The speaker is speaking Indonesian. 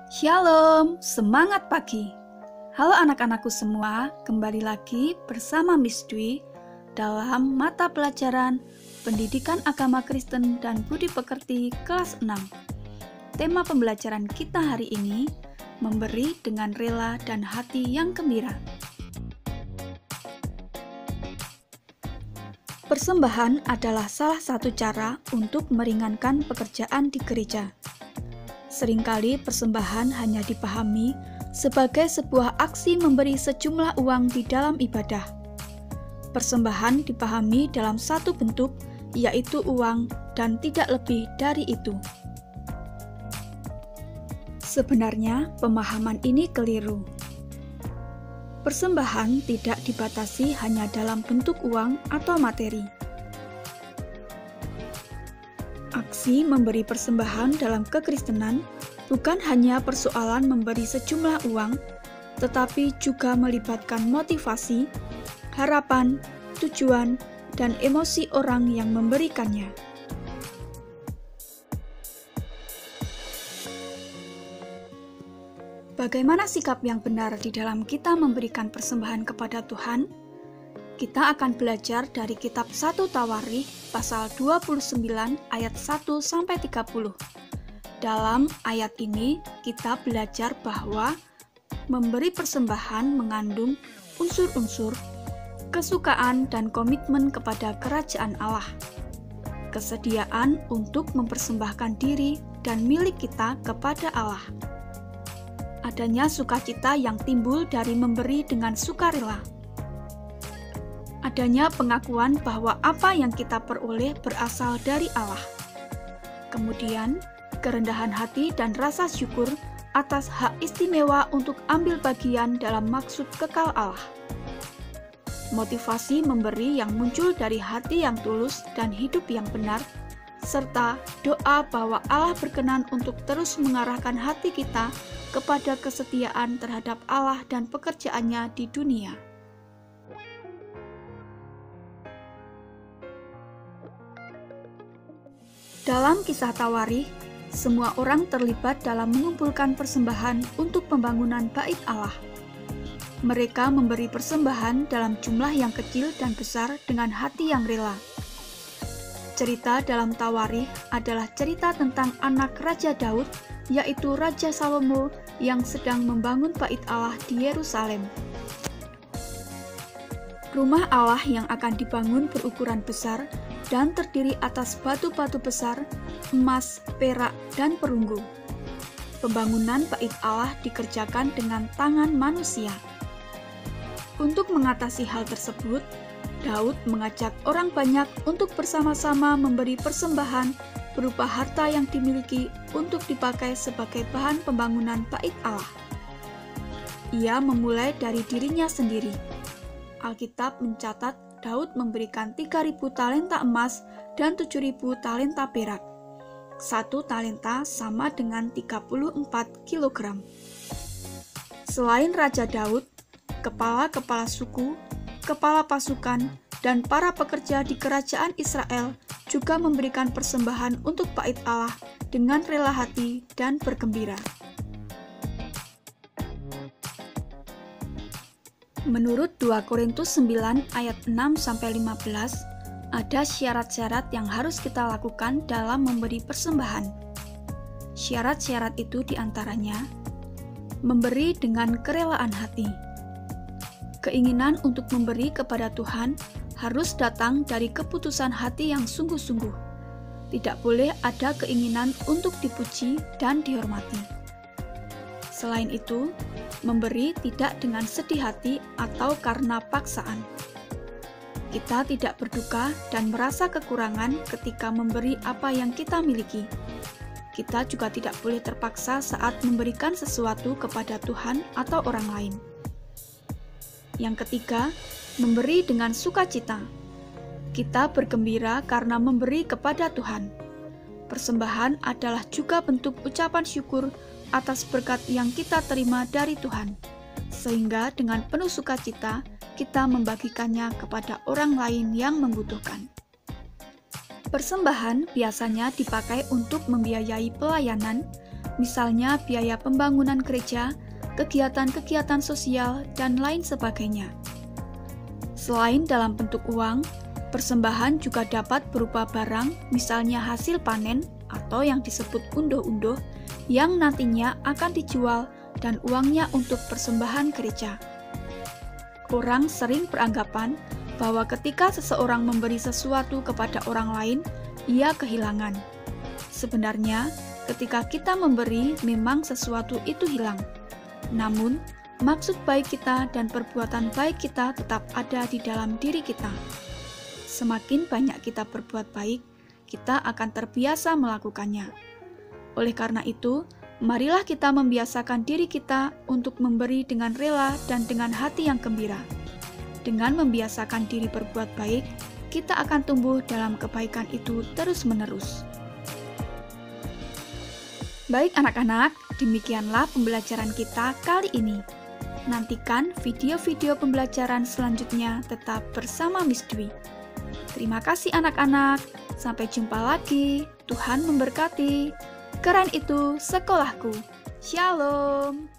Shalom, semangat pagi. Halo anak-anakku semua, kembali lagi bersama Miss Dwi dalam mata pelajaran Pendidikan Agama Kristen dan Budi Pekerti kelas 6. Tema pembelajaran kita hari ini, memberi dengan rela dan hati yang gembira. Persembahan adalah salah satu cara untuk meringankan pekerjaan di gereja. Seringkali persembahan hanya dipahami sebagai sebuah aksi memberi sejumlah uang di dalam ibadah. Persembahan dipahami dalam satu bentuk, yaitu uang, dan tidak lebih dari itu. Sebenarnya, pemahaman ini keliru. Persembahan tidak dibatasi hanya dalam bentuk uang atau materi. Aksi memberi persembahan dalam kekristenan bukan hanya persoalan memberi sejumlah uang, tetapi juga melibatkan motivasi, harapan, tujuan, dan emosi orang yang memberikannya. Bagaimana sikap yang benar di dalam kita memberikan persembahan kepada Tuhan? Kita akan belajar dari kitab 1 Tawarikh pasal 29 ayat 1-30. Dalam ayat ini kita belajar bahwa memberi persembahan mengandung unsur-unsur kesukaan dan komitmen kepada kerajaan Allah. Kesediaan untuk mempersembahkan diri dan milik kita kepada Allah. Adanya sukacita yang timbul dari memberi dengan sukarela. Adanya pengakuan bahwa apa yang kita peroleh berasal dari Allah. Kemudian, kerendahan hati dan rasa syukur atas hak istimewa untuk ambil bagian dalam maksud kekal Allah. Motivasi memberi yang muncul dari hati yang tulus dan hidup yang benar, serta doa bahwa Allah berkenan untuk terus mengarahkan hati kita kepada kesetiaan terhadap Allah dan pekerjaannya di dunia. Dalam kisah Tawarikh, semua orang terlibat dalam mengumpulkan persembahan untuk pembangunan Bait Allah. Mereka memberi persembahan dalam jumlah yang kecil dan besar dengan hati yang rela. Cerita dalam Tawarikh adalah cerita tentang anak Raja Daud, yaitu Raja Salomo yang sedang membangun Bait Allah di Yerusalem. Rumah Allah yang akan dibangun berukuran besar dan terdiri atas batu-batu besar, emas, perak, dan perunggu. Pembangunan Bait Allah dikerjakan dengan tangan manusia. Untuk mengatasi hal tersebut, Daud mengajak orang banyak untuk bersama-sama memberi persembahan berupa harta yang dimiliki untuk dipakai sebagai bahan pembangunan Bait Allah. Ia memulai dari dirinya sendiri. Alkitab mencatat Daud memberikan 3.000 talenta emas dan 7.000 talenta perak. 1 talenta sama dengan 34 kg. Selain Raja Daud, kepala-kepala suku, kepala pasukan, dan para pekerja di kerajaan Israel juga memberikan persembahan untuk Bait Allah dengan rela hati dan bergembira. Menurut 2 Korintus 9 ayat 6-15, ada syarat-syarat yang harus kita lakukan dalam memberi persembahan. Syarat-syarat itu diantaranya, memberi dengan kerelaan hati. Keinginan untuk memberi kepada Tuhan harus datang dari keputusan hati yang sungguh-sungguh. Tidak boleh ada keinginan untuk dipuji dan dihormati. Selain itu, memberi tidak dengan sedih hati atau karena paksaan. Kita tidak berduka dan merasa kekurangan ketika memberi apa yang kita miliki. Kita juga tidak boleh terpaksa saat memberikan sesuatu kepada Tuhan atau orang lain. Yang ketiga, memberi dengan sukacita. Kita bergembira karena memberi kepada Tuhan. Persembahan adalah juga bentuk ucapan syukur atas berkat yang kita terima dari Tuhan, sehingga dengan penuh sukacita kita membagikannya kepada orang lain yang membutuhkan. Persembahan biasanya dipakai untuk membiayai pelayanan, misalnya biaya pembangunan gereja, kegiatan-kegiatan sosial, dan lain sebagainya. Selain dalam bentuk uang, persembahan juga dapat berupa barang, misalnya hasil panen atau yang disebut undoh-undoh, yang nantinya akan dijual dan uangnya untuk persembahan gereja. Orang sering beranggapan bahwa ketika seseorang memberi sesuatu kepada orang lain, ia kehilangan. Sebenarnya, ketika kita memberi, memang sesuatu itu hilang. Namun, maksud baik kita dan perbuatan baik kita tetap ada di dalam diri kita. Semakin banyak kita berbuat baik, kita akan terbiasa melakukannya. Oleh karena itu, marilah kita membiasakan diri kita untuk memberi dengan rela dan dengan hati yang gembira. Dengan membiasakan diri berbuat baik, kita akan tumbuh dalam kebaikan itu terus-menerus. Baik anak-anak, demikianlah pembelajaran kita kali ini. Nantikan video-video pembelajaran selanjutnya tetap bersama Miss Dwi. Terima kasih anak-anak, sampai jumpa lagi. Tuhan memberkati. Keren itu sekolahku. Shalom.